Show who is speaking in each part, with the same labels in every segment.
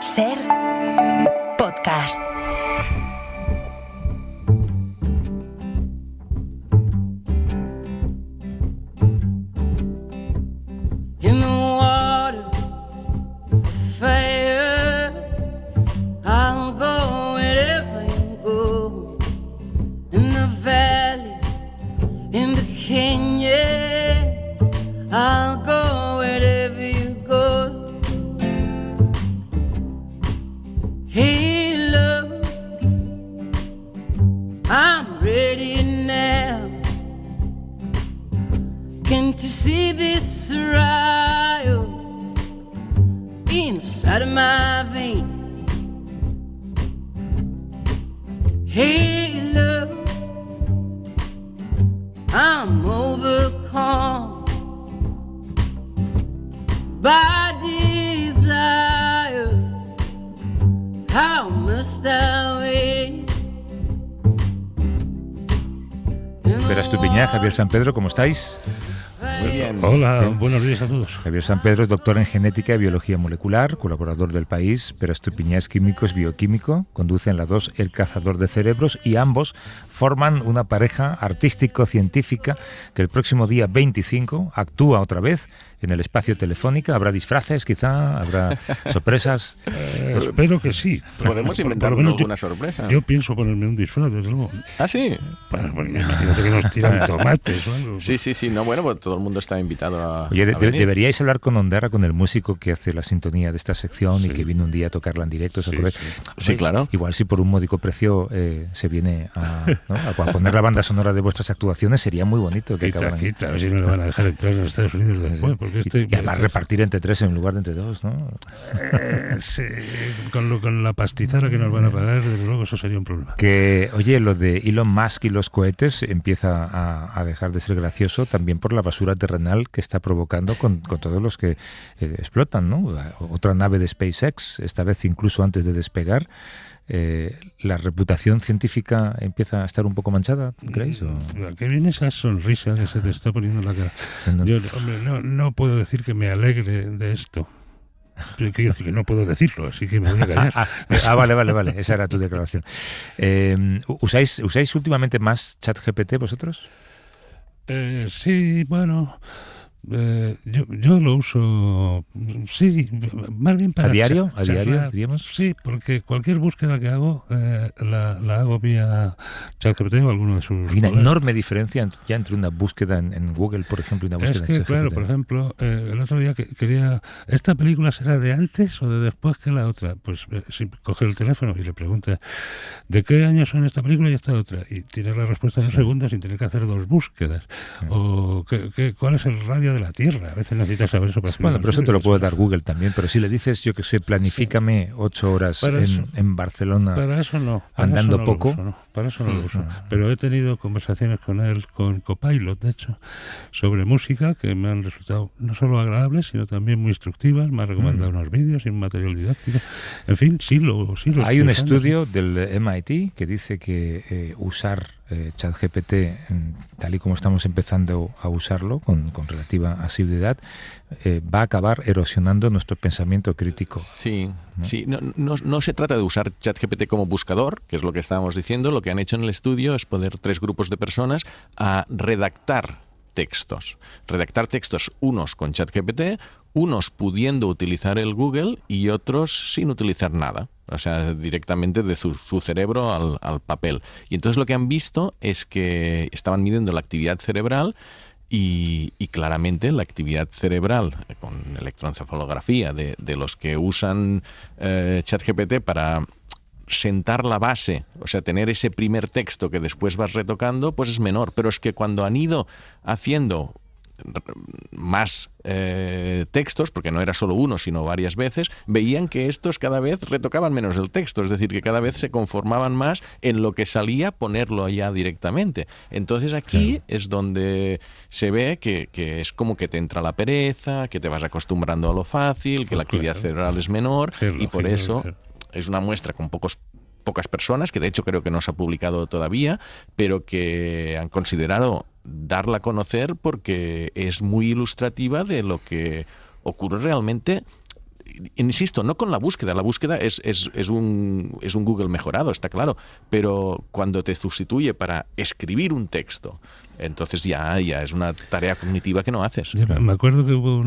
Speaker 1: Ser podcast.
Speaker 2: In the water, fire, I'll go wherever you go. In the valley, in the canyons, I'll go wherever you go. Hey, love, I'm ready now. Can't you see this riot inside of my veins? Hey, love, I'm overcome by desire. How must I wait?
Speaker 3: Espera Estupiñán, Javier San Pedro, ¿cómo estáis?
Speaker 4: Muy bien.
Speaker 5: Hola, buenos días a todos.
Speaker 3: Javier San Pedro es doctor en genética y biología molecular, colaborador del País, pero Estupiñán es químico, es bioquímico, conduce en la 2 El cazador de cerebros y ambos forman una pareja artístico-científica que el próximo día 25 actúa otra vez en el espacio Telefónica. ¿Habrá disfraces quizá? ¿Habrá sorpresas?
Speaker 5: Espero que sí.
Speaker 4: Podemos inventarnos alguna sorpresa.
Speaker 5: Yo pienso ponerme un disfraz, desde luego.
Speaker 4: ¿Ah, sí?
Speaker 5: Bueno, imagínate que nos tiran tomates o algo.
Speaker 4: Sí. No, bueno, pues todo el mundo está invitado a
Speaker 3: Oye,
Speaker 4: venir.
Speaker 3: deberíais hablar con Ondara, con el músico que hace la sintonía de esta sección
Speaker 5: Sí.
Speaker 3: y que vino un día a tocarla en directo. ¿os
Speaker 5: Sí,
Speaker 3: acordáis?
Speaker 4: Sí, claro.
Speaker 3: Igual si por un módico precio se viene a poner la banda sonora de vuestras actuaciones, sería muy bonito que acabaran.
Speaker 5: Quita, a ver si no le van a dejar entrar en Estados Unidos después. Porque
Speaker 3: Y además repartir entre 3 en lugar de entre 2, ¿no?
Speaker 5: Sí, con la pastizara que nos van a pagar, desde luego eso sería un problema.
Speaker 3: Que, oye, lo de Elon Musk y los cohetes empieza a dejar de ser gracioso también por la basura terrenal que está provocando con todos los que explotan, ¿no? Otra nave de SpaceX, esta vez incluso antes de despegar. ¿La reputación científica empieza a estar un poco manchada, creéis?
Speaker 5: ¿A qué viene esa sonrisa que se te está poniendo en la cara?
Speaker 3: No.
Speaker 5: Yo, hombre, no puedo decir que me alegre de esto. Quiero decir que no puedo decirlo, así que me voy a callar.
Speaker 3: Vale. Esa era tu declaración. ¿Usáis últimamente más ChatGPT vosotros?
Speaker 5: Sí, bueno, yo lo uso, sí, más bien para
Speaker 3: ¿A diario? ¿A
Speaker 5: charlar.
Speaker 3: diario, diríamos?
Speaker 5: Sí, porque cualquier búsqueda que hago la hago vía ChatGPT o alguno de sus...
Speaker 3: Hay una
Speaker 5: colegas.
Speaker 3: enorme diferencia ya entre una búsqueda en Google, por ejemplo, y una búsqueda
Speaker 5: Es que,
Speaker 3: en
Speaker 5: claro,
Speaker 3: ChatGPT.
Speaker 5: por ejemplo, el otro día quería... ¿Esta película será de antes o de después que la otra? Pues si coge el teléfono y le pregunta ¿de qué año son esta película y esta otra? Y tiene la respuesta en un segundo sin tener que hacer dos búsquedas. O ¿cuál es el radio de la Tierra? A veces necesitas saber eso para hacer
Speaker 3: Bueno,
Speaker 5: unas
Speaker 3: pero eso te lo
Speaker 5: búsquedas.
Speaker 3: puede dar Google también, pero si le dices, yo que sé, planifícame 8 horas
Speaker 5: Para eso.
Speaker 3: en Barcelona,
Speaker 5: Para eso no.
Speaker 3: andando
Speaker 5: eso no
Speaker 3: poco.
Speaker 5: Lo uso, no. Para eso no lo uso. Pero he tenido conversaciones con él, con Copilot, de hecho, sobre música que me han resultado no solo agradables, sino también muy instructivas. Me ha recomendado unos vídeos y un material didáctico. En fin, sí lo
Speaker 3: Hay un
Speaker 5: estoy usando,
Speaker 3: estudio del MIT que dice que usar ChatGPT tal y como estamos empezando a usarlo con relativa asiduidad va a acabar erosionando nuestro pensamiento crítico.
Speaker 4: Sí. No se trata de usar ChatGPT como buscador, que es lo que estábamos diciendo. Lo que han hecho en el estudio es poner 3 grupos de personas a redactar textos. Redactar textos, unos con ChatGPT, unos pudiendo utilizar el Google y otros sin utilizar nada. O sea, directamente de su cerebro al papel. Y entonces lo que han visto es que estaban midiendo la actividad cerebral y claramente la actividad cerebral con electroencefalografía de los que usan ChatGPT para sentar la base, o sea, tener ese primer texto que después vas retocando, pues es menor. Pero es que cuando han ido haciendo más textos, porque no era solo uno, sino varias veces, veían que estos cada vez retocaban menos el texto, es decir, que cada vez se conformaban más en lo que salía ponerlo allá directamente. Entonces aquí es donde se ve que es como que te entra la pereza, que te vas acostumbrando a lo fácil, que la actividad cerebral es menor, y por eso es una muestra con pocas personas, que de hecho creo que no se ha publicado todavía, pero que han considerado darla a conocer porque es muy ilustrativa de lo que ocurre realmente insisto, no con la búsqueda es un Google mejorado, está claro, pero cuando te sustituye para escribir un texto, entonces ya es una tarea cognitiva que no haces.
Speaker 5: Me acuerdo que hubo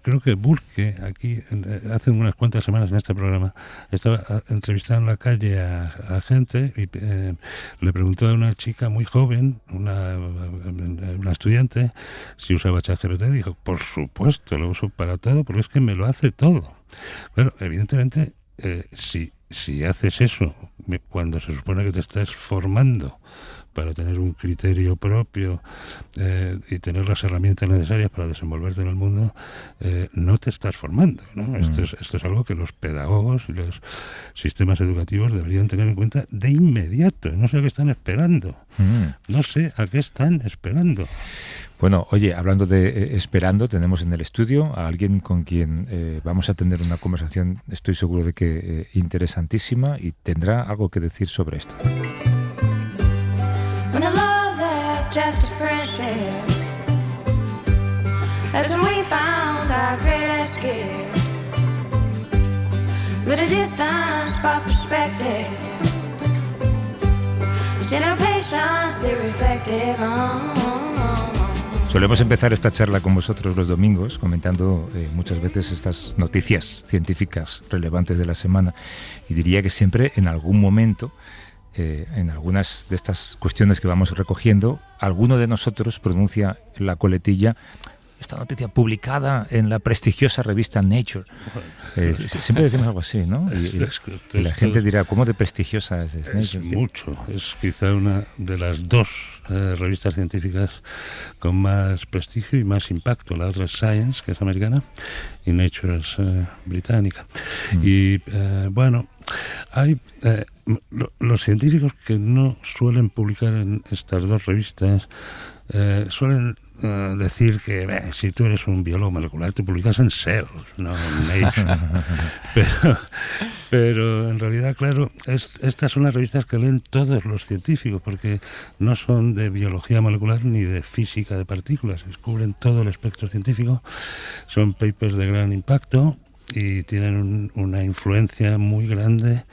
Speaker 5: creo que Burke, aquí, hace unas cuantas semanas en este programa, estaba entrevistando en la calle a gente y le preguntó a una chica muy joven, una estudiante, si usaba ChatGPT, y dijo, por supuesto, lo uso para todo, porque es que me lo hace todo. Bueno, evidentemente, si haces eso cuando se supone que te estás formando para tener un criterio propio y tener las herramientas necesarias para desenvolverte en el mundo, no te estás formando, ¿no? Esto es algo que los pedagogos y los sistemas educativos deberían tener en cuenta de inmediato. No sé a qué están esperando. No sé a qué están esperando.
Speaker 3: Bueno, oye, hablando de esperando, tenemos en el estudio a alguien con quien vamos a tener una conversación, estoy seguro de que interesantísima, y tendrá algo que decir sobre esto.
Speaker 6: When the love left just a friendship, that's when we found our greatest gift. With a distance but perspective, gentle patience irreflective.
Speaker 3: Solemos empezar esta charla con vosotros los domingos comentando muchas veces estas noticias científicas relevantes de la semana, y diría que siempre en algún momento, en algunas de estas cuestiones que vamos recogiendo, alguno de nosotros pronuncia la coletilla: esta noticia publicada en la prestigiosa revista Nature. Siempre decimos algo así, ¿no? Y la gente dirá, ¿cómo de prestigiosa es Nature?
Speaker 5: Es mucho. Es quizá una de las dos revistas científicas con más prestigio y más impacto. La otra es Science, que es americana, y Nature es británica. Y bueno, hay los científicos que no suelen publicar en estas dos revistas suelen decir que si tú eres un biólogo molecular te publicas en Cell, no en Nature. pero en realidad, claro, estas son las revistas que leen todos los científicos, porque no son de biología molecular ni de física de partículas, cubren todo el espectro científico, son papers de gran impacto y tienen una influencia muy grande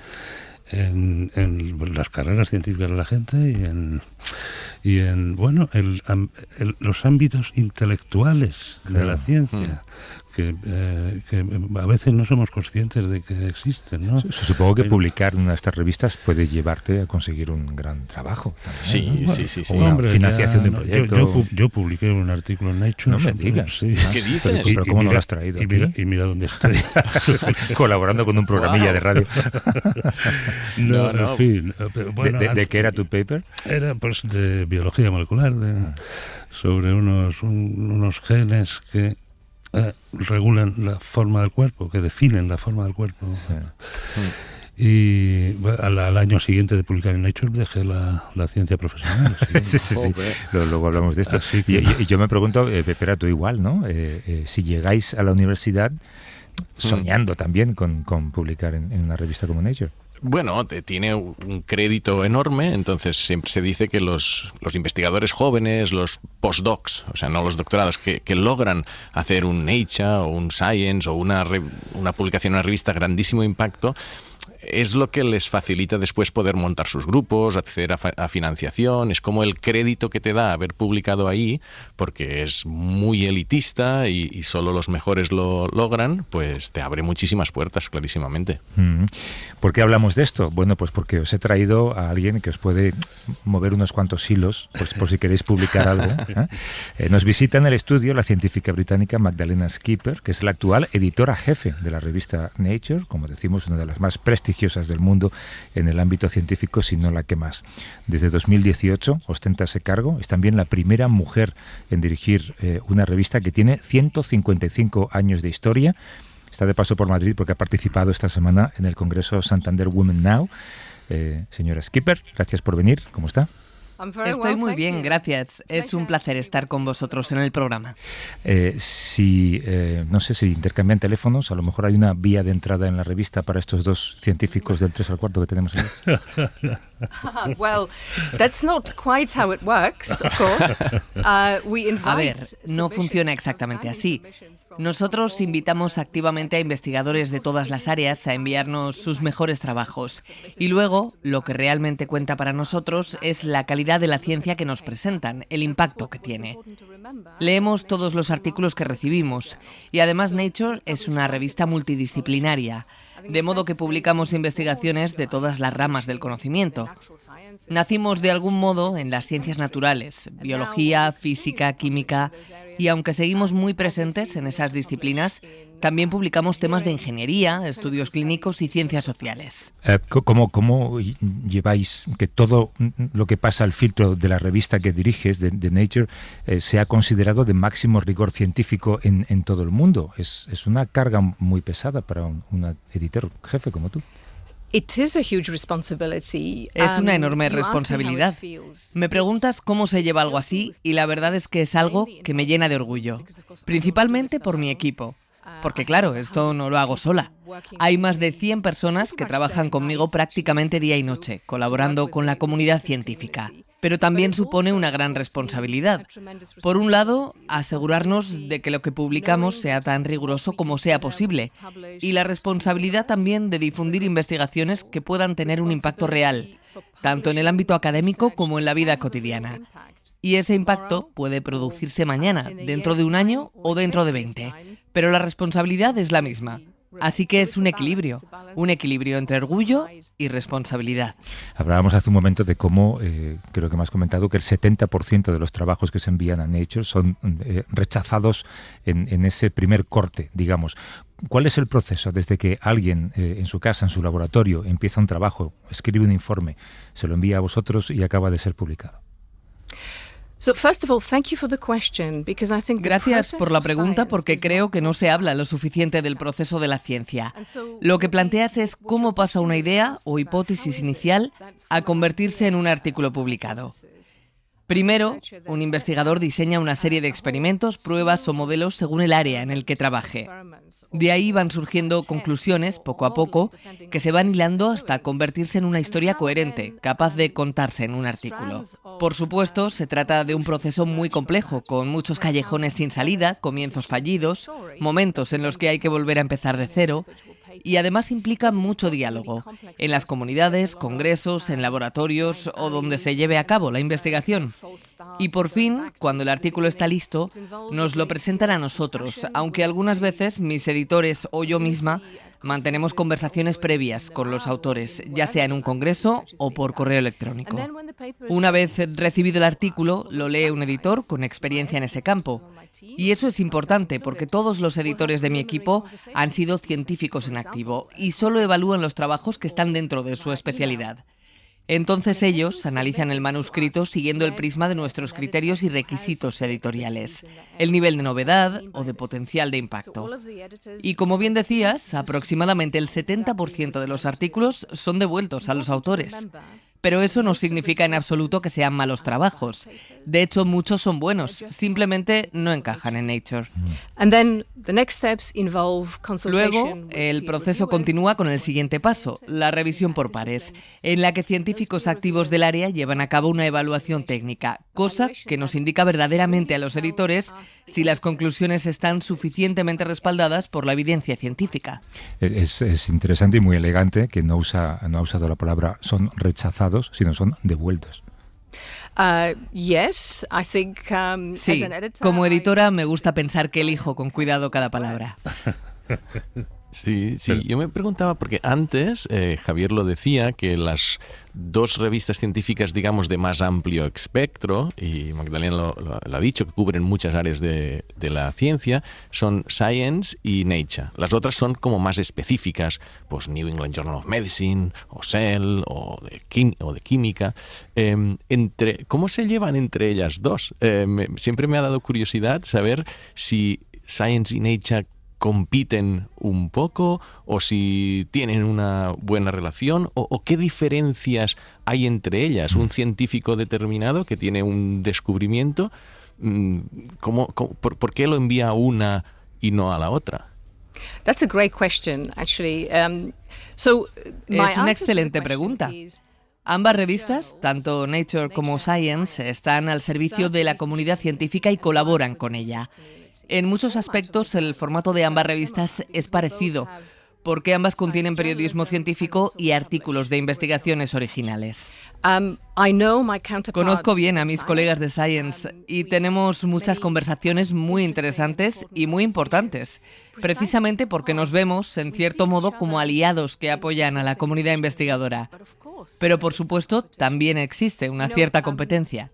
Speaker 5: en las carreras científicas de la gente y en bueno, los ámbitos intelectuales de la ciencia, que a veces no somos conscientes de que existen, ¿no?
Speaker 3: Supongo que publicar en una de estas revistas puede llevarte a conseguir un gran trabajo también, ¿no?
Speaker 4: Sí.
Speaker 3: Una financiación de un proyecto.
Speaker 5: Yo publiqué un artículo en Nature.
Speaker 3: No me digas.
Speaker 5: Sí.
Speaker 4: ¿Qué dices?
Speaker 3: Pero ¿cómo no lo has traído aquí?
Speaker 5: Y mira dónde estoy.
Speaker 3: Colaborando con un programilla de radio.
Speaker 5: No. En fin. Bueno,
Speaker 3: ¿De qué era tu paper?
Speaker 5: Era pues de biología molecular, sobre unos genes que regulan la forma del cuerpo, que definen la forma del cuerpo. Sí. Y al año siguiente de publicar en Nature dejé la ciencia profesional.
Speaker 3: Sí. Luego hablamos de esto. Y yo me pregunto, Pepera, tú igual, ¿no? Si llegáis a la universidad soñando también con publicar en una revista como Nature.
Speaker 4: Bueno, tiene un crédito enorme, entonces siempre se dice que los investigadores jóvenes, los postdocs, o sea, no los doctorados, que logran hacer un Nature o un Science o una publicación en una revista de grandísimo impacto, es lo que les facilita después poder montar sus grupos, acceder a financiación. Es como el crédito que te da haber publicado ahí, porque es muy elitista y solo los mejores lo logran, pues te abre muchísimas puertas, clarísimamente.
Speaker 3: ¿Por qué hablamos de esto? Bueno, pues porque os he traído a alguien que os puede mover unos cuantos hilos, por si queréis publicar algo. Nos visita en el estudio la científica británica Magdalena Skipper, que es la actual editora jefe de la revista Nature, como decimos, una de las más prestigiosas del mundo en el ámbito científico, si no la que más. Desde 2018 ostenta ese cargo. Es también la primera mujer en dirigir una revista que tiene 155 años de historia. Está de paso por Madrid porque ha participado esta semana en el Congreso Santander Women Now. Señora Skipper, gracias por venir. ¿Cómo está?
Speaker 1: Estoy muy bien, gracias. Es un placer estar con vosotros en el programa.
Speaker 3: No sé si intercambian teléfonos, a lo mejor hay una vía de entrada en la revista para estos dos científicos del 3 al 4 que tenemos aquí.
Speaker 7: Well, that's not quite how it works, of course.
Speaker 1: A ver, no funciona exactamente así. Nosotros invitamos activamente a investigadores de todas las áreas a enviarnos sus mejores trabajos. Y luego, lo que realmente cuenta para nosotros es la calidad de la ciencia que nos presentan, el impacto que tiene. Leemos todos los artículos que recibimos y además Nature es una revista multidisciplinaria, de modo que publicamos investigaciones de todas las ramas del conocimiento. Nacimos de algún modo en las ciencias naturales, biología, física, química, y aunque seguimos muy presentes en esas disciplinas, también publicamos temas de ingeniería, estudios clínicos y ciencias sociales.
Speaker 3: ¿Cómo lleváis que todo lo que pasa al filtro de la revista que diriges, de Nature, sea considerado de máximo rigor científico en todo el mundo? Es una carga muy pesada para un editor jefe como tú.
Speaker 7: Es
Speaker 1: una enorme responsabilidad. Me preguntas cómo se lleva algo así y la verdad es que es algo que me llena de orgullo, principalmente por mi equipo. Porque claro, esto no lo hago sola. Hay más de 100 personas que trabajan conmigo prácticamente día y noche, colaborando con la comunidad científica. Pero también supone una gran responsabilidad. Por un lado, asegurarnos de que lo que publicamos sea tan riguroso como sea posible. Y la responsabilidad también de difundir investigaciones que puedan tener un impacto real, tanto en el ámbito académico como en la vida cotidiana. Y ese impacto puede producirse mañana, dentro de un año o dentro de 20. Pero la responsabilidad es la misma. Así que es un equilibrio entre orgullo y responsabilidad.
Speaker 3: Hablábamos hace un momento de cómo, creo que me has comentado, que el 70% de los trabajos que se envían a Nature son rechazados en ese primer corte, digamos. ¿Cuál es el proceso desde que alguien en su casa, en su laboratorio, empieza un trabajo, escribe un informe, se lo envía a vosotros y acaba de ser publicado?
Speaker 1: Gracias por la pregunta porque creo que no se habla lo suficiente del proceso de la ciencia. Lo que planteas es cómo pasa una idea o hipótesis inicial a convertirse en un artículo publicado. Primero, un investigador diseña una serie de experimentos, pruebas o modelos según el área en el que trabaje. De ahí van surgiendo conclusiones, poco a poco, que se van hilando hasta convertirse en una historia coherente, capaz de contarse en un artículo. Por supuesto, se trata de un proceso muy complejo, con muchos callejones sin salida, comienzos fallidos, momentos en los que hay que volver a empezar de cero, y además implica mucho diálogo, en las comunidades, congresos, en laboratorios o donde se lleve a cabo la investigación. Y por fin, cuando el artículo está listo, nos lo presentan a nosotros, aunque algunas veces mis editores o yo misma mantenemos conversaciones previas con los autores, ya sea en un congreso o por correo electrónico. Una vez recibido el artículo, lo lee un editor con experiencia en ese campo. Y eso es importante porque todos los editores de mi equipo han sido científicos en activo y solo evalúan los trabajos que están dentro de su especialidad. Entonces ellos analizan el manuscrito siguiendo el prisma de nuestros criterios y requisitos editoriales, el nivel de novedad o de potencial de impacto. Y como bien decías, aproximadamente el 70% de los artículos son devueltos a los autores. Pero eso no significa en absoluto que sean malos trabajos. De hecho, muchos son buenos, simplemente no encajan en Nature. Luego, el proceso continúa con el siguiente paso, la revisión por pares, en la que científicos activos del área llevan a cabo una evaluación técnica, cosa que nos indica verdaderamente a los editores si las conclusiones están suficientemente respaldadas por la evidencia científica.
Speaker 3: Es interesante y muy elegante que no ha usado la palabra son rechazados, sino son devueltos.
Speaker 1: Sí, como editora me gusta pensar que elijo con cuidado cada palabra.
Speaker 4: Sí, yo me preguntaba, porque antes Javier lo decía, que las dos revistas científicas, digamos, de más amplio espectro, y Magdalena lo ha dicho, que cubren muchas áreas de la ciencia, son Science y Nature. Las otras son como más específicas, pues New England Journal of Medicine, o Cell, o de Química. ¿Cómo se llevan entre ellas dos? Siempre me ha dado curiosidad saber si Science y Nature compiten un poco o si tienen una buena relación o qué diferencias hay entre ellas. Un científico determinado que tiene un descubrimiento, ¿por qué lo envía a una y no a la otra?
Speaker 7: That's a great question, actually.
Speaker 1: Es una excelente pregunta. Ambas revistas, tanto Nature como Science, están al servicio de la comunidad científica y colaboran con ella. En muchos aspectos, el formato de ambas revistas es parecido, porque ambas contienen periodismo científico y artículos de investigaciones originales. Conozco bien a mis colegas de Science y tenemos muchas conversaciones muy interesantes y muy importantes, precisamente porque nos vemos, en cierto modo, como aliados que apoyan a la comunidad investigadora. Pero, por supuesto, también existe una cierta competencia.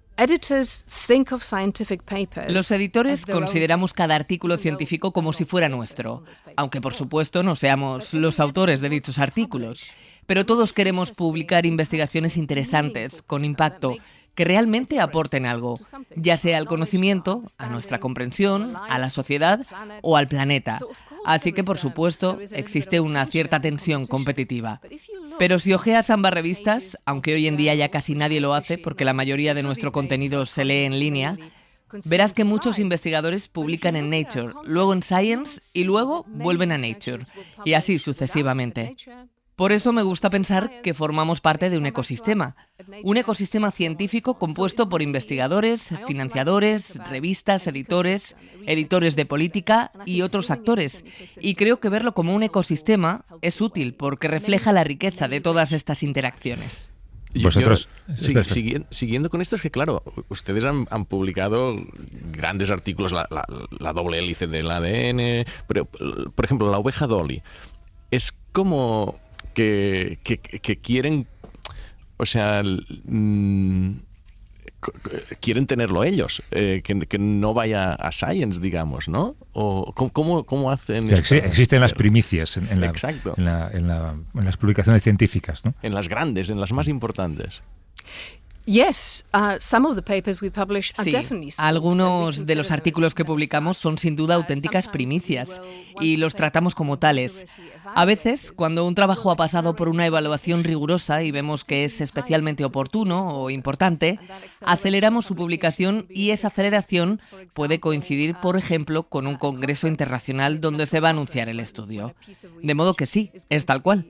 Speaker 1: Los editores consideramos cada artículo científico como si fuera nuestro, aunque por supuesto no seamos los autores de dichos artículos. Pero todos queremos publicar investigaciones interesantes, con impacto, que realmente aporten algo, ya sea al conocimiento, a nuestra comprensión, a la sociedad o al planeta. Así que, por supuesto, existe una cierta tensión competitiva. Pero si hojeas ambas revistas, aunque hoy en día ya casi nadie lo hace porque la mayoría de nuestro contenido se lee en línea, verás que muchos investigadores publican en Nature, luego en Science y luego vuelven a Nature, y así sucesivamente. Por eso me gusta pensar que formamos parte de un ecosistema científico compuesto por investigadores, financiadores, revistas, editores de política y otros actores. Y creo que verlo como un ecosistema es útil porque refleja la riqueza de todas estas interacciones.
Speaker 3: Vosotros,
Speaker 4: siguiendo con esto, es que claro, ustedes han publicado grandes artículos, la doble hélice del ADN, pero por ejemplo la oveja Dolly, es como que quieren, o sea, quieren tenerlo ellos, que no vaya a Science, digamos, ¿no? ¿O cómo hacen esto?
Speaker 3: Existen las primicias en
Speaker 4: Exacto.
Speaker 3: en las publicaciones científicas, ¿no?
Speaker 4: En las grandes, en las más importantes.
Speaker 1: Sí, algunos de los artículos que publicamos son sin duda auténticas primicias y los tratamos como tales. A veces, cuando un trabajo ha pasado por una evaluación rigurosa y vemos que es especialmente oportuno o importante, aceleramos su publicación y esa aceleración puede coincidir, por ejemplo, con un congreso internacional donde se va a anunciar el estudio. De modo que sí, es tal cual.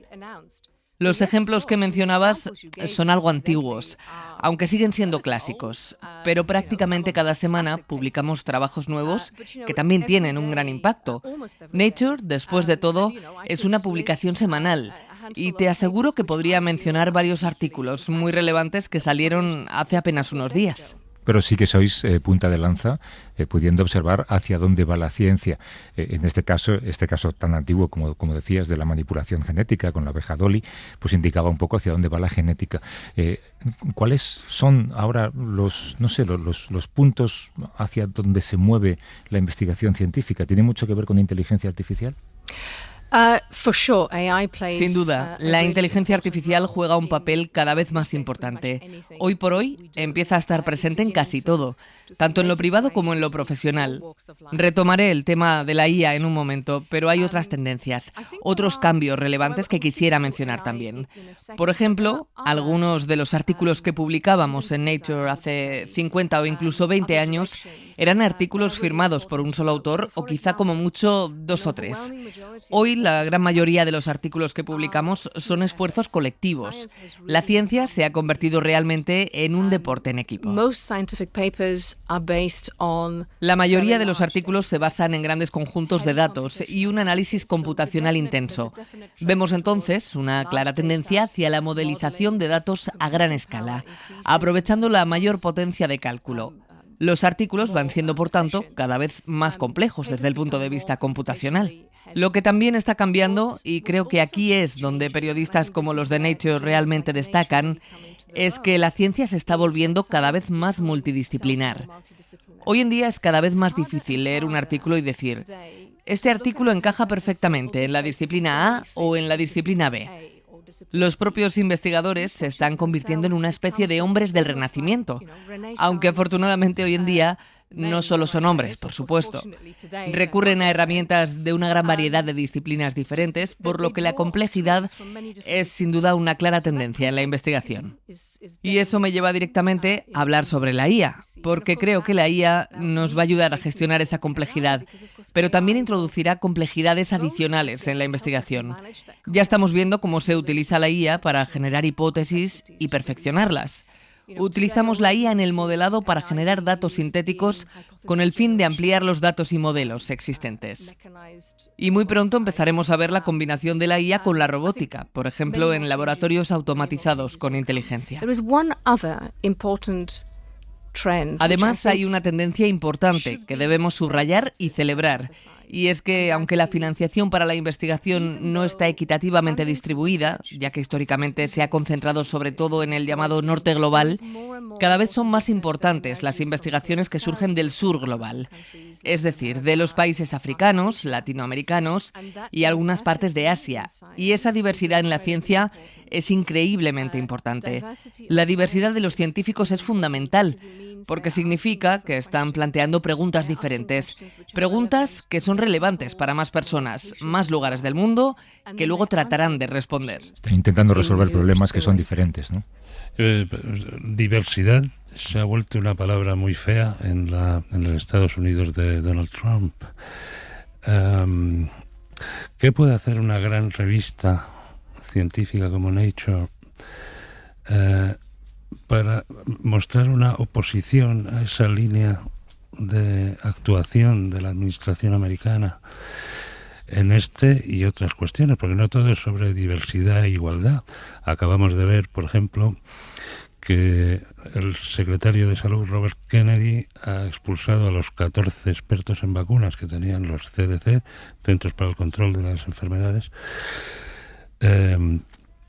Speaker 1: Los ejemplos que mencionabas son algo antiguos, aunque siguen siendo clásicos, pero prácticamente cada semana publicamos trabajos nuevos que también tienen un gran impacto. Nature, después de todo, es una publicación semanal y te aseguro que podría mencionar varios artículos muy relevantes que salieron hace apenas unos días.
Speaker 3: Pero sí que sois punta de lanza, pudiendo observar hacia dónde va la ciencia. En este caso tan antiguo, como decías, de la manipulación genética con la abeja Dolly, pues indicaba un poco hacia dónde va la genética. ¿Cuáles son ahora los puntos hacia donde se mueve la investigación científica? ¿Tiene mucho que ver con inteligencia artificial?
Speaker 1: Sin duda, la inteligencia artificial juega un papel cada vez más importante. Hoy por hoy empieza a estar presente en casi todo, tanto en lo privado como en lo profesional. Retomaré el tema de la IA en un momento, pero hay otras tendencias, otros cambios relevantes que quisiera mencionar también. Por ejemplo, algunos de los artículos que publicábamos en Nature hace 50 o incluso 20 años eran artículos firmados por un solo autor o quizá como mucho 2 o 3. Hoy la gran mayoría de los artículos que publicamos son esfuerzos colectivos. La ciencia se ha convertido realmente en un deporte en equipo. La mayoría de los artículos se basan en grandes conjuntos de datos y un análisis computacional intenso. Vemos entonces una clara tendencia hacia la modelización de datos a gran escala, aprovechando la mayor potencia de cálculo. Los artículos van siendo, por tanto, cada vez más complejos desde el punto de vista computacional. Lo que también está cambiando, y creo que aquí es donde periodistas como los de Nature realmente destacan, es que la ciencia se está volviendo cada vez más multidisciplinar. Hoy en día es cada vez más difícil leer un artículo y decir, este artículo encaja perfectamente en la disciplina A o en la disciplina B. Los propios investigadores se están convirtiendo en una especie de hombres del Renacimiento, aunque afortunadamente hoy en día No solo son hombres, por supuesto. Recurren a herramientas de una gran variedad de disciplinas diferentes, por lo que la complejidad es sin duda una clara tendencia en la investigación. Y eso me lleva directamente a hablar sobre la IA, porque creo que la IA nos va a ayudar a gestionar esa complejidad, pero también introducirá complejidades adicionales en la investigación. Ya estamos viendo cómo se utiliza la IA para generar hipótesis y perfeccionarlas. Utilizamos la IA en el modelado para generar datos sintéticos con el fin de ampliar los datos y modelos existentes. Y muy pronto empezaremos a ver la combinación de la IA con la robótica, por ejemplo, en laboratorios automatizados con inteligencia. Además, hay una tendencia importante que debemos subrayar y celebrar, y es que, aunque la financiación para la investigación no está equitativamente distribuida, ya que históricamente se ha concentrado sobre todo en el llamado norte global, cada vez son más importantes las investigaciones que surgen del sur global, es decir, de los países africanos, latinoamericanos y algunas partes de Asia, y esa diversidad en la ciencia es increíblemente importante. La diversidad de los científicos es fundamental, porque significa que están planteando preguntas diferentes, preguntas que son relevantes para más personas, más lugares del mundo, que luego tratarán de responder.
Speaker 3: Están intentando resolver problemas que son diferentes, ¿no?
Speaker 5: Diversidad se ha vuelto una palabra muy fea en los Estados Unidos de Donald Trump. ¿Qué puede hacer una gran revista científica como Nature para mostrar una oposición a esa línea de actuación de la administración americana en este y otras cuestiones? Porque no todo es sobre diversidad e igualdad. Acabamos de ver, por ejemplo, que el secretario de Salud, Robert Kennedy, ha expulsado a los 14 expertos en vacunas que tenían los CDC, Centros para el Control de las Enfermedades,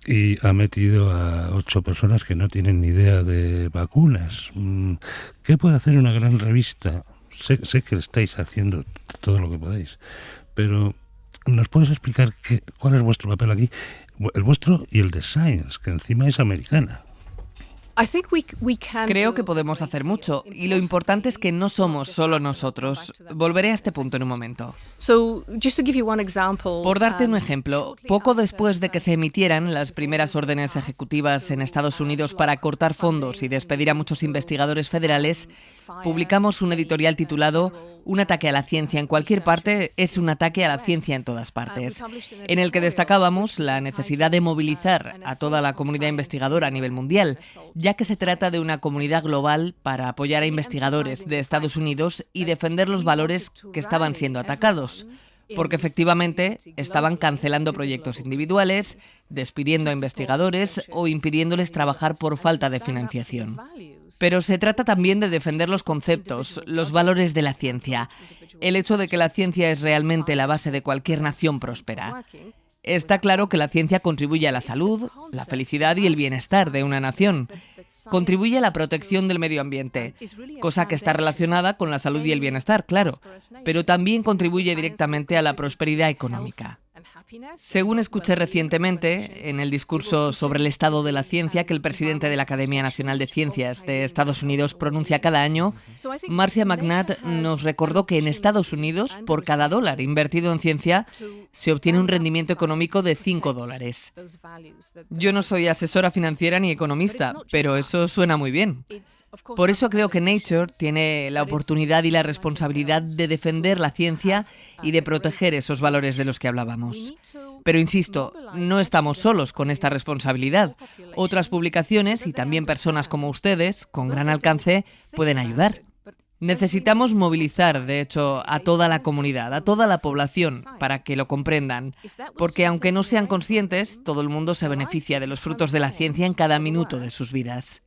Speaker 5: y ha metido a 8 personas que no tienen ni idea de vacunas. ¿Qué puede hacer una gran revista? Sé que estáis haciendo todo lo que podéis, pero ¿nos puedes explicar cuál es vuestro papel aquí? El vuestro y el de Science, que encima es americana.
Speaker 1: Creo que podemos hacer mucho, y lo importante es que no somos solo nosotros. Volveré a este punto en un momento. Por darte un ejemplo, poco después de que se emitieran las primeras órdenes ejecutivas en Estados Unidos para cortar fondos y despedir a muchos investigadores federales, publicamos un editorial titulado "Un ataque a la ciencia en cualquier parte es un ataque a la ciencia en todas partes", en el que destacábamos la necesidad de movilizar a toda la comunidad investigadora a nivel mundial, ya que se trata de una comunidad global para apoyar a investigadores de Estados Unidos y defender los valores que estaban siendo atacados, porque efectivamente estaban cancelando proyectos individuales, despidiendo a investigadores o impidiéndoles trabajar por falta de financiación. Pero se trata también de defender los conceptos, los valores de la ciencia, el hecho de que la ciencia es realmente la base de cualquier nación próspera. Está claro que la ciencia contribuye a la salud, la felicidad y el bienestar de una nación. Contribuye a la protección del medio ambiente, cosa que está relacionada con la salud y el bienestar, claro, pero también contribuye directamente a la prosperidad económica. Según escuché recientemente en el discurso sobre el estado de la ciencia que el presidente de la Academia Nacional de Ciencias de Estados Unidos pronuncia cada año, Marcia McNutt nos recordó que en Estados Unidos, por cada $1 invertido en ciencia, se obtiene un rendimiento económico de $5. Yo no soy asesora financiera ni economista, pero eso suena muy bien. Por eso creo que Nature tiene la oportunidad y la responsabilidad de defender la ciencia y de proteger esos valores de los que hablábamos. Pero insisto, no estamos solos con esta responsabilidad. Otras publicaciones y también personas como ustedes, con gran alcance, pueden ayudar. Necesitamos movilizar, de hecho, a toda la comunidad, a toda la población, para que lo comprendan. Porque aunque no sean conscientes, todo el mundo se beneficia de los frutos de la ciencia en cada minuto de sus vidas.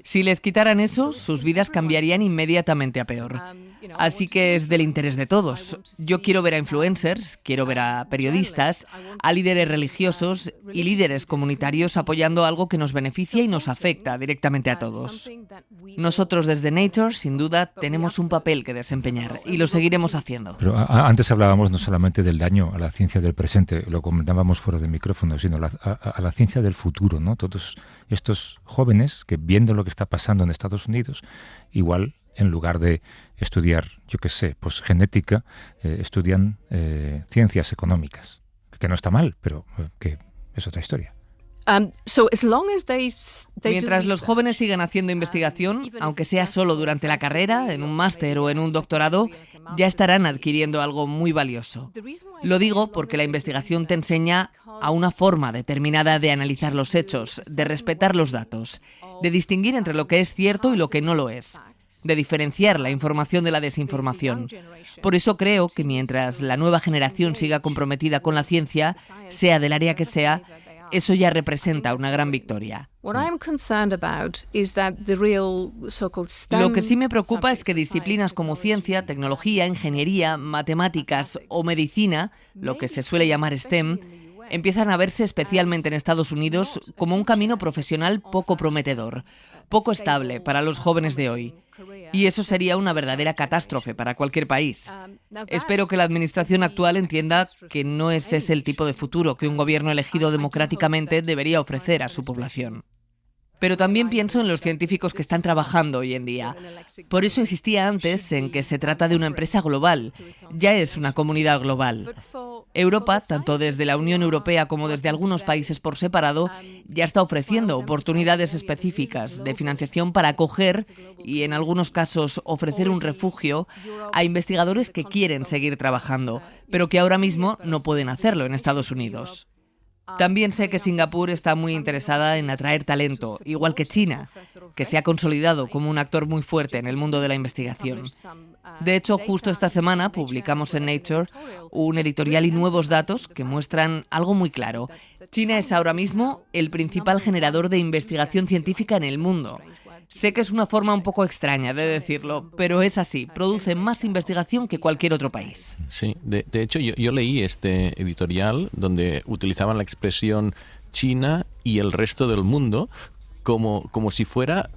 Speaker 1: Si les quitaran eso, sus vidas cambiarían inmediatamente a peor. Así que es del interés de todos. Yo quiero ver a influencers, quiero ver a periodistas, a líderes religiosos y líderes comunitarios apoyando algo que nos beneficia y nos afecta directamente a todos. Nosotros desde Nature, sin duda, tenemos un papel que desempeñar y lo seguiremos haciendo.
Speaker 3: Pero antes hablábamos no solamente del daño a la ciencia del presente, lo comentábamos fuera del micrófono, sino a la ciencia del futuro, ¿no? Todos estos jóvenes que, viendo lo que está pasando en Estados Unidos, igual en lugar de estudiar, yo qué sé, pues genética, estudian ciencias económicas, que no está mal, pero que es otra historia.
Speaker 1: Mientras los jóvenes sigan haciendo investigación, aunque sea solo durante la carrera, en un máster o en un doctorado, ya estarán adquiriendo algo muy valioso. Lo digo porque la investigación te enseña a una forma determinada de analizar los hechos, de respetar los datos, de distinguir entre lo que es cierto y lo que no lo es, de diferenciar la información de la desinformación. Por eso creo que mientras la nueva generación siga comprometida con la ciencia, sea del área que sea, eso ya representa una gran victoria. Lo que sí me preocupa es que disciplinas como ciencia, tecnología, ingeniería, matemáticas o medicina, lo que se suele llamar STEM, empiezan a verse especialmente en Estados Unidos como un camino profesional poco prometedor, poco estable para los jóvenes de hoy. Y eso sería una verdadera catástrofe para cualquier país. Espero que la administración actual entienda que no es ese el tipo de futuro que un gobierno elegido democráticamente debería ofrecer a su población. Pero también pienso en los científicos que están trabajando hoy en día. Por eso insistía antes en que se trata de una empresa global. Ya es una comunidad global. Europa, tanto desde la Unión Europea como desde algunos países por separado, ya está ofreciendo oportunidades específicas de financiación para acoger y, en algunos casos, ofrecer un refugio a investigadores que quieren seguir trabajando, pero que ahora mismo no pueden hacerlo en Estados Unidos. También sé que Singapur está muy interesada en atraer talento, igual que China, que se ha consolidado como un actor muy fuerte en el mundo de la investigación. De hecho, justo esta semana publicamos en Nature un editorial y nuevos datos que muestran algo muy claro. China es ahora mismo el principal generador de investigación científica en el mundo. Sé que es una forma un poco extraña de decirlo, pero es así. Produce más investigación que cualquier otro país.
Speaker 4: Sí, de hecho yo leí este editorial donde utilizaban la expresión China y el resto del mundo como si fuera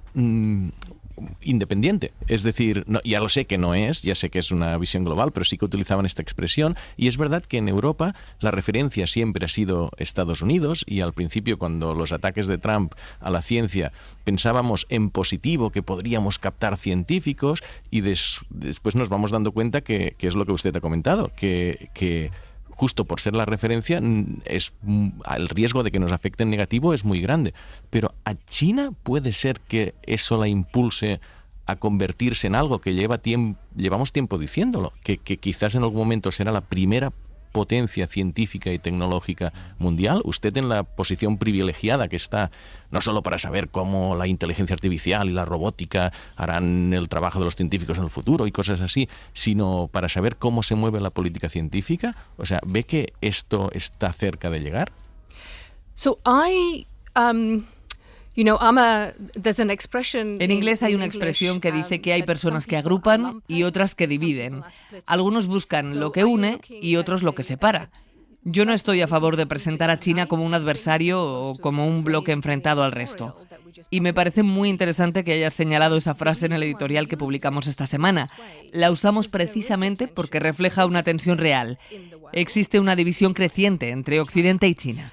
Speaker 4: independiente. Es decir, no, ya lo sé que no es, ya sé que es una visión global, pero sí que utilizaban esta expresión. Y es verdad que en Europa la referencia siempre ha sido Estados Unidos, y al principio, cuando los ataques de Trump a la ciencia, pensábamos en positivo que podríamos captar científicos, y después nos vamos dando cuenta que es lo que usted ha comentado, que justo por ser la referencia, el riesgo de que nos afecte en negativo es muy grande. Pero a China puede ser que eso la impulse a convertirse en algo que llevamos tiempo diciéndolo, que quizás en algún momento será la primera potencia científica y tecnológica mundial. Usted, en la posición privilegiada que está, no solo para saber cómo la inteligencia artificial y la robótica harán el trabajo de los científicos en el futuro y cosas así, sino para saber cómo se mueve la política científica. O sea, ¿ve que esto está cerca de llegar?
Speaker 1: En inglés hay una expresión que dice que hay personas que agrupan y otras que dividen. Algunos buscan lo que une y otros lo que separa. Yo no estoy a favor de presentar a China como un adversario o como un bloque enfrentado al resto. Y me parece muy interesante que hayas señalado esa frase en el editorial que publicamos esta semana. La usamos precisamente porque refleja una tensión real. Existe una división creciente entre Occidente y China.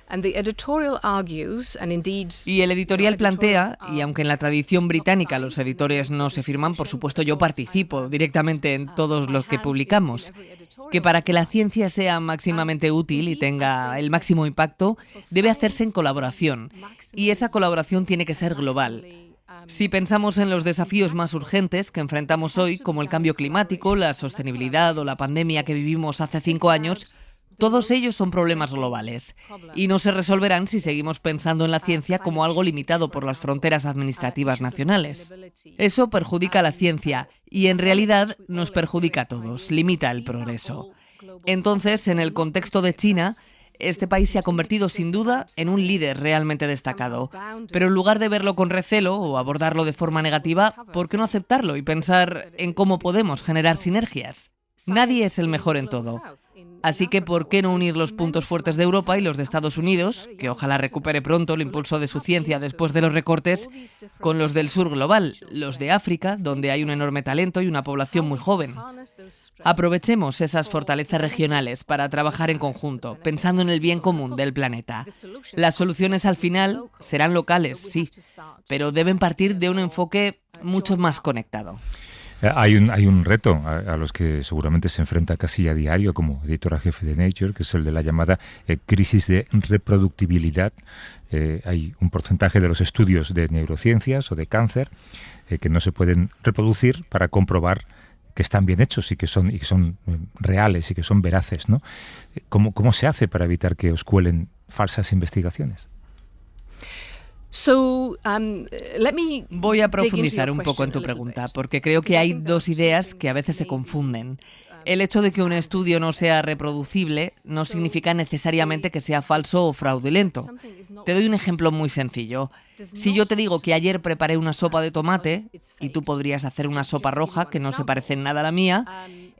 Speaker 1: Y el editorial plantea, y aunque en la tradición británica los editores no se firman, por supuesto yo participo directamente en todos los que publicamos, que para que la ciencia sea máximamente útil y tenga el máximo impacto, debe hacerse en colaboración. Y esa colaboración tiene que ser global. Si pensamos en los desafíos más urgentes que enfrentamos hoy, como el cambio climático, la sostenibilidad o la pandemia que vivimos hace 5 años, todos ellos son problemas globales y no se resolverán si seguimos pensando en la ciencia como algo limitado por las fronteras administrativas nacionales. Eso perjudica a la ciencia y en realidad nos perjudica a todos, limita el progreso. Entonces, en el contexto de China, este país se ha convertido sin duda en un líder realmente destacado. Pero en lugar de verlo con recelo o abordarlo de forma negativa, ¿por qué no aceptarlo y pensar en cómo podemos generar sinergias? Nadie es el mejor en todo. Así que, ¿por qué no unir los puntos fuertes de Europa y los de Estados Unidos, que ojalá recupere pronto el impulso de su ciencia después de los recortes, con los del sur global, los de África, donde hay un enorme talento y una población muy joven? Aprovechemos esas fortalezas regionales para trabajar en conjunto, pensando en el bien común del planeta. Las soluciones al final serán locales, sí, pero deben partir de un enfoque mucho más conectado.
Speaker 3: Hay un reto a los que seguramente se enfrenta casi a diario como editora jefe de Nature, que es el de la llamada crisis de reproductibilidad. Hay un porcentaje de los estudios de neurociencias o de cáncer que no se pueden reproducir para comprobar que están bien hechos y que son reales y que son veraces, ¿no? ¿Cómo se hace para evitar que os cuelen falsas investigaciones?
Speaker 1: Voy a profundizar un poco en tu pregunta, porque creo que hay dos ideas que a veces se confunden. El hecho de que un estudio no sea reproducible no significa necesariamente que sea falso o fraudulento. Te doy un ejemplo muy sencillo. Si yo te digo que ayer preparé una sopa de tomate y tú podrías hacer una sopa roja que no se parece en nada a la mía,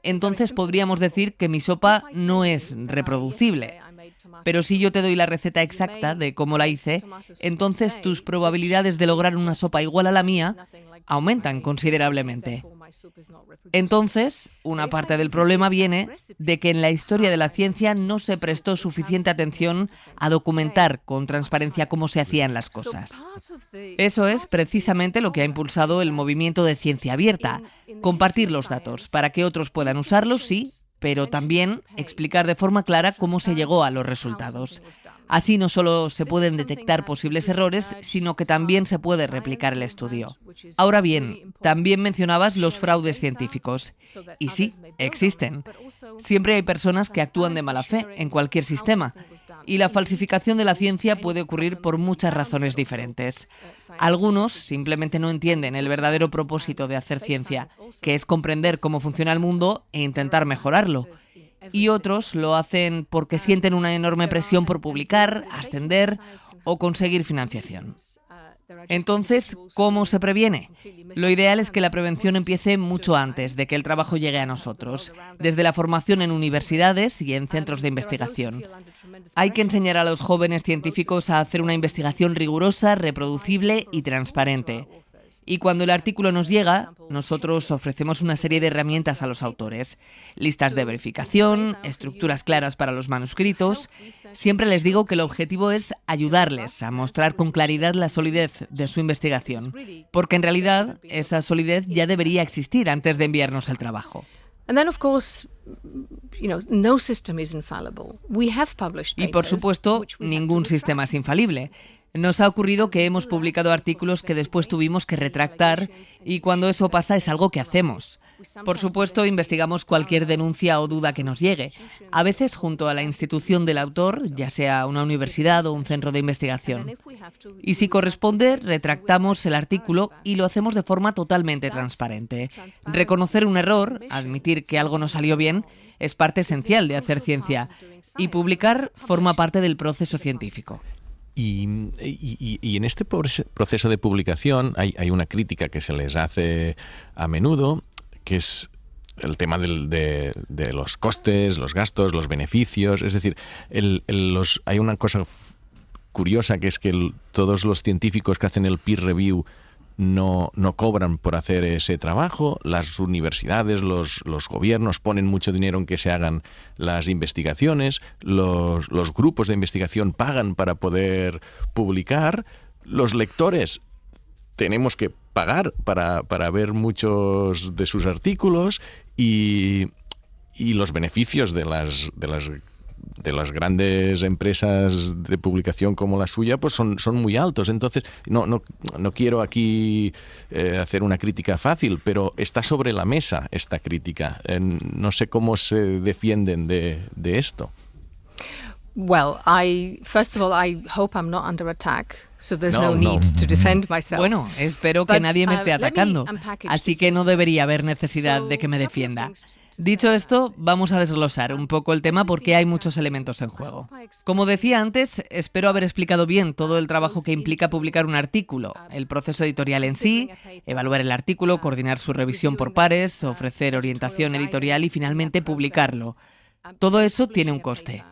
Speaker 1: entonces podríamos decir que mi sopa no es reproducible. Pero si yo te doy la receta exacta de cómo la hice, entonces tus probabilidades de lograr una sopa igual a la mía aumentan considerablemente. Entonces, una parte del problema viene de que en la historia de la ciencia no se prestó suficiente atención a documentar con transparencia cómo se hacían las cosas. Eso es precisamente lo que ha impulsado el movimiento de ciencia abierta, compartir los datos para que otros puedan usarlos, sí, pero también explicar de forma clara cómo se llegó a los resultados. Así no solo se pueden detectar posibles errores, sino que también se puede replicar el estudio. Ahora bien, también mencionabas los fraudes científicos. Y sí, existen. Siempre hay personas que actúan de mala fe en cualquier sistema. Y la falsificación de la ciencia puede ocurrir por muchas razones diferentes. Algunos simplemente no entienden el verdadero propósito de hacer ciencia, que es comprender cómo funciona el mundo e intentar mejorarlo. Y otros lo hacen porque sienten una enorme presión por publicar, ascender o conseguir financiación. Entonces, ¿cómo se previene? Lo ideal es que la prevención empiece mucho antes de que el trabajo llegue a nosotros, desde la formación en universidades y en centros de investigación. Hay que enseñar a los jóvenes científicos a hacer una investigación rigurosa, reproducible y transparente. Y cuando el artículo nos llega, nosotros ofrecemos una serie de herramientas a los autores. Listas de verificación, estructuras claras para los manuscritos. Siempre les digo que el objetivo es ayudarles a mostrar con claridad la solidez de su investigación, porque en realidad esa solidez ya debería existir antes de enviarnos el trabajo. Y por supuesto, ningún sistema es infalible. Nos ha ocurrido que hemos publicado artículos que después tuvimos que retractar y cuando eso pasa es algo que hacemos. Por supuesto, investigamos cualquier denuncia o duda que nos llegue, a veces junto a la institución del autor, ya sea una universidad o un centro de investigación. Y si corresponde, retractamos el artículo y lo hacemos de forma totalmente transparente. Reconocer un error, admitir que algo no salió bien, es parte esencial de hacer ciencia y publicar forma parte del proceso científico.
Speaker 4: Y en este proceso de publicación hay una crítica que se les hace a menudo, que es el tema de los costes, los gastos, los beneficios. Es decir, hay una cosa curiosa, que es que todos los científicos que hacen el peer review no cobran por hacer ese trabajo. Las universidades, los gobiernos ponen mucho dinero en que se hagan las investigaciones, los grupos de investigación pagan para poder publicar, los lectores tenemos que pagar para ver muchos de sus artículos y los beneficios de las grandes empresas de publicación como la suya pues son muy altos. Entonces no quiero aquí hacer una crítica fácil, pero está sobre la mesa esta crítica. No sé cómo se defienden de esto.
Speaker 7: Well, first of all, I hope I'm not under attack, so there's no need to defend myself.
Speaker 1: Bueno, espero que nadie me esté atacando, así que no debería haber necesidad de que me defienda. Dicho esto, vamos a desglosar un poco el tema porque hay muchos elementos en juego. Como decía antes, espero haber explicado bien todo el trabajo que implica publicar un artículo, el proceso editorial en sí, evaluar el artículo, coordinar su revisión por pares, ofrecer orientación editorial y finalmente publicarlo. Todo eso tiene un coste.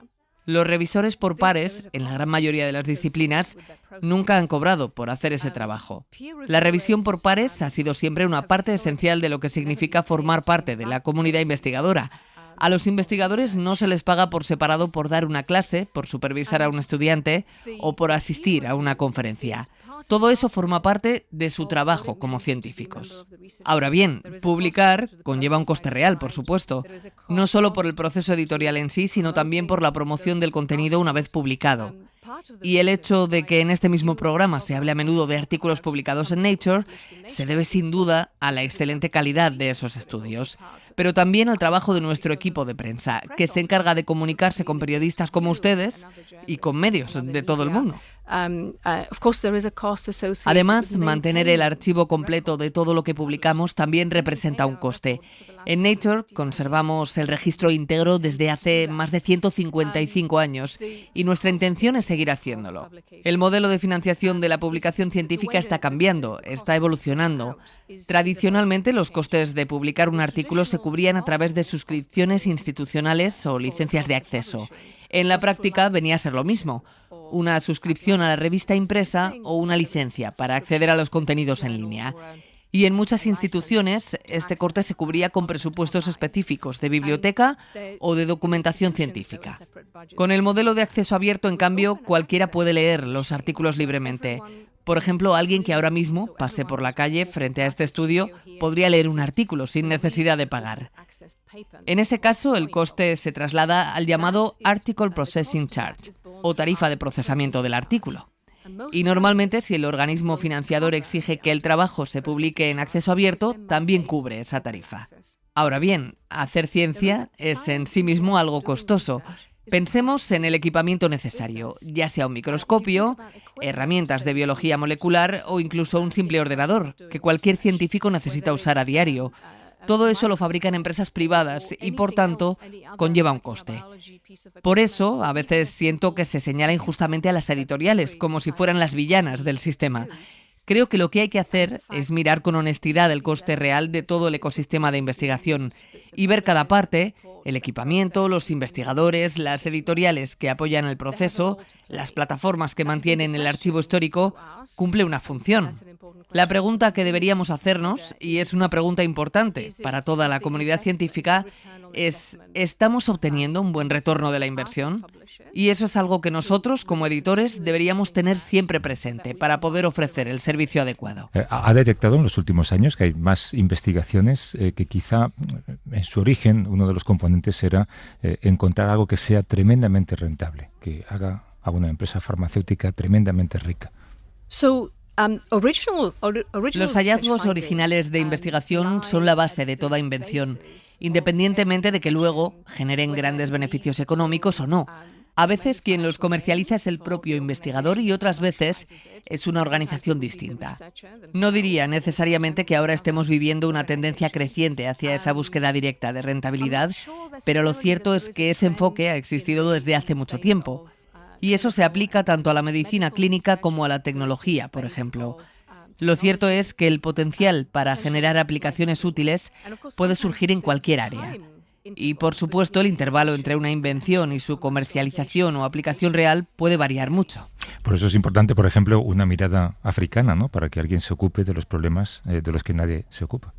Speaker 1: Los revisores por pares, en la gran mayoría de las disciplinas, nunca han cobrado por hacer ese trabajo. La revisión por pares ha sido siempre una parte esencial de lo que significa formar parte de la comunidad investigadora. A los investigadores no se les paga por separado por dar una clase, por supervisar a un estudiante o por asistir a una conferencia. Todo eso forma parte de su trabajo como científicos. Ahora bien, publicar conlleva un coste real, por supuesto, no solo por el proceso editorial en sí, sino también por la promoción del contenido una vez publicado. Y el hecho de que en este mismo programa se hable a menudo de artículos publicados en Nature se debe sin duda a la excelente calidad de esos estudios, pero también al trabajo de nuestro equipo de prensa, que se encarga de comunicarse con periodistas como ustedes y con medios de todo el mundo. Además, mantener el archivo completo de todo lo que publicamos también representa un coste. En Nature conservamos el registro íntegro desde hace más de 155 años y nuestra intención es seguir haciéndolo. El modelo de financiación de la publicación científica está cambiando, está evolucionando. Tradicionalmente, los costes de publicar un artículo se cubrían a través de suscripciones institucionales o licencias de acceso. En la práctica venía a ser lo mismo, una suscripción a la revista impresa o una licencia para acceder a los contenidos en línea. Y en muchas instituciones este corte se cubría con presupuestos específicos de biblioteca o de documentación científica. Con el modelo de acceso abierto, en cambio, cualquiera puede leer los artículos libremente. Por ejemplo, alguien que ahora mismo pase por la calle frente a este estudio podría leer un artículo sin necesidad de pagar. En ese caso, el coste se traslada al llamado Article Processing Charge, o tarifa de procesamiento del artículo. Y normalmente, si el organismo financiador exige que el trabajo se publique en acceso abierto, también cubre esa tarifa. Ahora bien, hacer ciencia es en sí mismo algo costoso. Pensemos en el equipamiento necesario, ya sea un microscopio, herramientas de biología molecular o incluso un simple ordenador, que cualquier científico necesita usar a diario. Todo eso lo fabrican empresas privadas y, por tanto, conlleva un coste. Por eso, a veces siento que se señala injustamente a las editoriales, como si fueran las villanas del sistema. Creo que lo que hay que hacer es mirar con honestidad el coste real de todo el ecosistema de investigación y ver cada parte, el equipamiento, los investigadores, las editoriales que apoyan el proceso, las plataformas que mantienen el archivo histórico, cumple una función. La pregunta que deberíamos hacernos, y es una pregunta importante para toda la comunidad científica, es: ¿estamos obteniendo un buen retorno de la inversión? Y eso es algo que nosotros, como editores, deberíamos tener siempre presente para poder ofrecer el servicio adecuado.
Speaker 3: ¿Ha detectado en los últimos años que hay más investigaciones que quizá en su origen uno de los componentes era encontrar algo que sea tremendamente rentable, que haga a una empresa farmacéutica tremendamente rica?
Speaker 1: Los hallazgos originales de investigación son la base de toda invención, independientemente de que luego generen grandes beneficios económicos o no. A veces quien los comercializa es el propio investigador y otras veces es una organización distinta. No diría necesariamente que ahora estemos viviendo una tendencia creciente hacia esa búsqueda directa de rentabilidad, pero lo cierto es que ese enfoque ha existido desde hace mucho tiempo. Y eso se aplica tanto a la medicina clínica como a la tecnología, por ejemplo. Lo cierto es que el potencial para generar aplicaciones útiles puede surgir en cualquier área. Y, por supuesto, el intervalo entre una invención y su comercialización o aplicación real puede variar mucho.
Speaker 3: Por eso es importante, por ejemplo, una mirada africana, ¿no?, para que alguien se ocupe de los problemas de los que nadie se ocupa.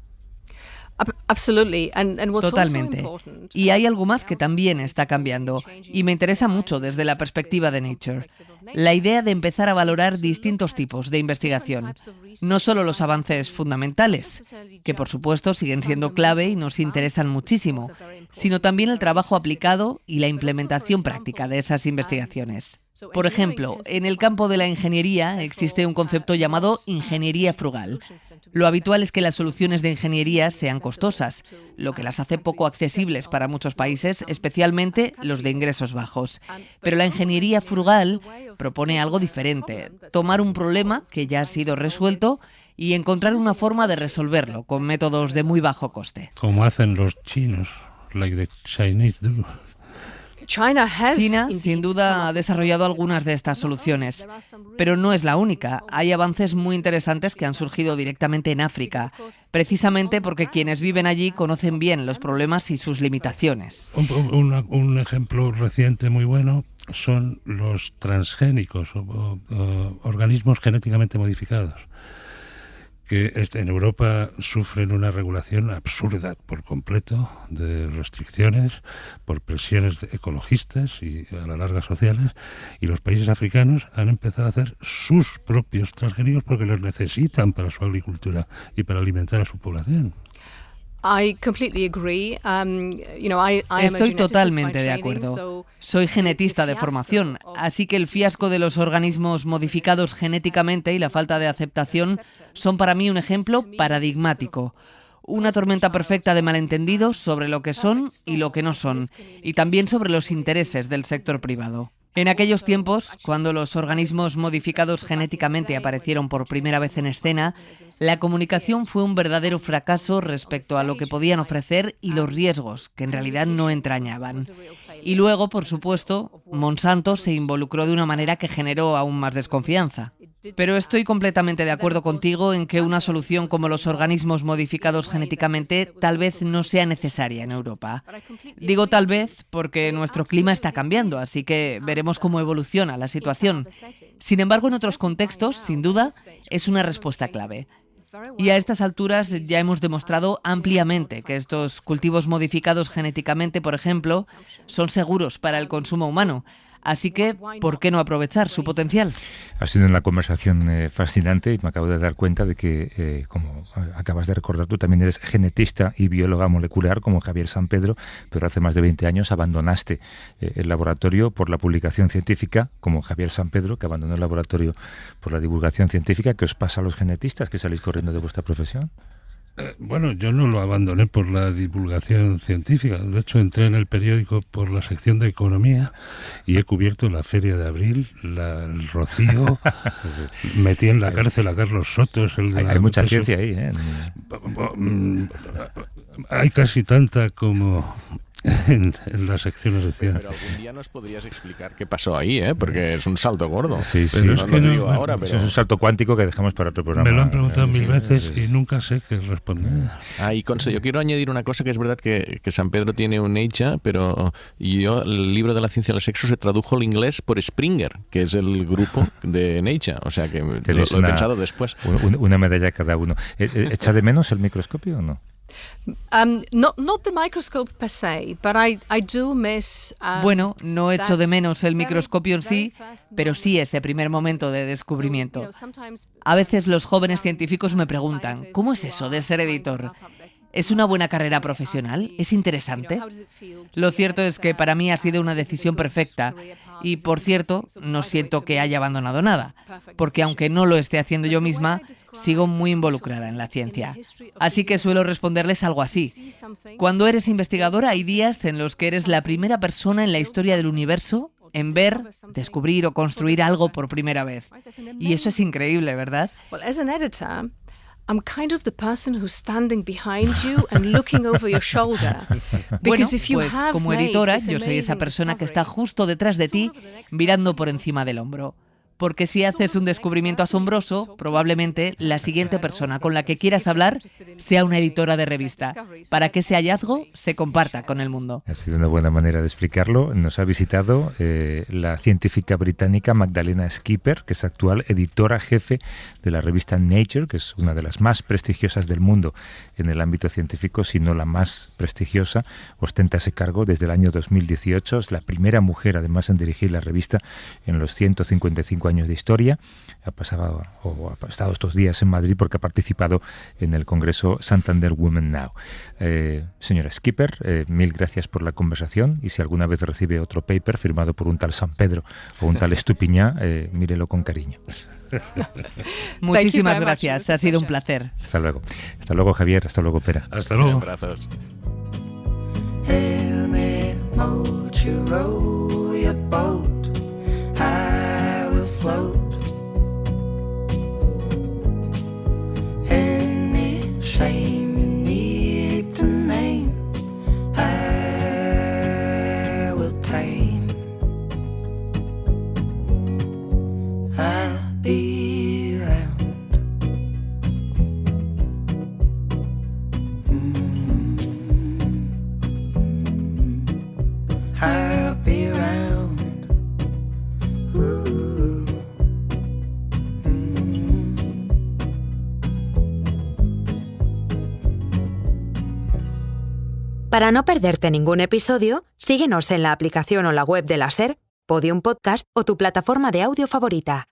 Speaker 1: Totalmente. Y hay algo más que también está cambiando, y me interesa mucho desde la perspectiva de Nature. La idea de empezar a valorar distintos tipos de investigación. No solo los avances fundamentales, que por supuesto siguen siendo clave y nos interesan muchísimo, sino también el trabajo aplicado y la implementación práctica de esas investigaciones. Por ejemplo, en el campo de la ingeniería existe un concepto llamado ingeniería frugal. Lo habitual es que las soluciones de ingeniería sean costosas, lo que las hace poco accesibles para muchos países, especialmente los de ingresos bajos. Pero la ingeniería frugal propone algo diferente: tomar un problema que ya ha sido resuelto y encontrar una forma de resolverlo con métodos de muy bajo coste.
Speaker 5: Como hacen los chinos, like the Chinese do.
Speaker 1: China, sin duda, ha desarrollado algunas de estas soluciones, pero no es la única. Hay avances muy interesantes que han surgido directamente en África, precisamente porque quienes viven allí conocen bien los problemas y sus limitaciones.
Speaker 5: Un ejemplo reciente muy bueno son los transgénicos, o organismos genéticamente modificados, que en Europa sufren una regulación absurda por completo de restricciones, por presiones ecologistas y a la larga sociales, y los países africanos han empezado a hacer sus propios transgénicos porque los necesitan para su agricultura y para alimentar a su población.
Speaker 1: Estoy totalmente de acuerdo. Soy genetista de formación, así que el fiasco de los organismos modificados genéticamente y la falta de aceptación son para mí un ejemplo paradigmático. Una tormenta perfecta de malentendidos sobre lo que son y lo que no son, y también sobre los intereses del sector privado. En aquellos tiempos, cuando los organismos modificados genéticamente aparecieron por primera vez en escena, la comunicación fue un verdadero fracaso respecto a lo que podían ofrecer y los riesgos, que en realidad no entrañaban. Y luego, por supuesto, Monsanto se involucró de una manera que generó aún más desconfianza. Pero estoy completamente de acuerdo contigo en que una solución como los organismos modificados genéticamente tal vez no sea necesaria en Europa. Digo tal vez porque nuestro clima está cambiando, así que veremos cómo evoluciona la situación. Sin embargo, en otros contextos, sin duda, es una respuesta clave. Y a estas alturas ya hemos demostrado ampliamente que estos cultivos modificados genéticamente, por ejemplo, son seguros para el consumo humano. Así que, ¿por qué no aprovechar su potencial?
Speaker 3: Ha sido una conversación fascinante y me acabo de dar cuenta de que, como acabas de recordar, tú también eres genetista y bióloga molecular como Javier Sampedro, pero hace más de 20 años abandonaste el laboratorio por la publicación científica, como Javier Sampedro, que abandonó el laboratorio por la divulgación científica. ¿Qué os pasa a los genetistas que salís corriendo de vuestra profesión?
Speaker 5: Bueno, yo no lo abandoné por la divulgación científica. De hecho, entré en el periódico por la sección de economía y he cubierto la Feria de Abril, el Rocío, metí en la cárcel a Carlos Soto.
Speaker 3: Hay mucha ciencia ahí, ¿eh?
Speaker 5: Hay casi tanta como en las secciones de ciencia.
Speaker 4: Pero algún día nos podrías explicar qué pasó ahí, ¿eh? Porque es un salto gordo.
Speaker 3: Sí, sí.
Speaker 4: No te digo ahora, pero...
Speaker 3: Es un salto cuántico que dejamos para otro programa.
Speaker 5: Me lo han preguntado mil veces y nunca sé qué responder.
Speaker 4: Y Conce, yo quiero añadir una cosa, que es verdad que Sampedro tiene un Nature, pero el libro de la ciencia del sexo se tradujo al inglés por Springer, que es el grupo de Nature. O sea que lo he pensado después.
Speaker 3: Una medalla cada uno. ¿Echa de menos el microscopio o no?
Speaker 7: Not the microscope per se, but I do miss.
Speaker 1: Bueno, no echo de menos el microscopio en sí, pero sí ese primer momento de descubrimiento. A veces los jóvenes científicos me preguntan, ¿cómo es eso de ser editor? ¿Es una buena carrera profesional? ¿Es interesante? Lo cierto es que para mí ha sido una decisión perfecta. Y, por cierto, no siento que haya abandonado nada, porque aunque no lo esté haciendo yo misma, sigo muy involucrada en la ciencia. Así que suelo responderles algo así. Cuando eres investigadora hay días en los que eres la primera persona en la historia del universo en ver, descubrir o construir algo por primera vez. Y eso es increíble, ¿verdad?
Speaker 7: I'm kind of the person who's standing behind you and looking over your shoulder.
Speaker 1: Bueno, pues como editora yo soy esa persona que está justo detrás de ti, mirando por encima del hombro. Porque si haces un descubrimiento asombroso, probablemente la siguiente persona con la que quieras hablar sea una editora de revista, para que ese hallazgo se comparta con el mundo.
Speaker 3: Ha sido una buena manera de explicarlo. Nos ha visitado la científica británica Magdalena Skipper, que es actual editora jefe de la revista Nature, que es una de las más prestigiosas del mundo en el ámbito científico, si no la más prestigiosa. Ostenta ese cargo desde el año 2018. Es la primera mujer, además, en dirigir la revista en los 155 años de historia. Ha estado estos días en Madrid porque ha participado en el Congreso Santander Women Now. Señora Skipper, mil gracias por la conversación, y si alguna vez recibe otro paper firmado por un tal Sampedro o un tal Estupiñá, mírelo con cariño.
Speaker 1: Muchísimas gracias, ha sido un placer.
Speaker 3: Hasta luego. Hasta luego, Javier. Hasta luego, Pera.
Speaker 5: Hasta luego.
Speaker 4: Abrazos.
Speaker 6: I will float. Any shame you need to name, I will tame. I'll be around. I'll be around.
Speaker 8: Para no perderte ningún episodio, síguenos en la aplicación o la web de la SER, Podium Podcast o tu plataforma de audio favorita.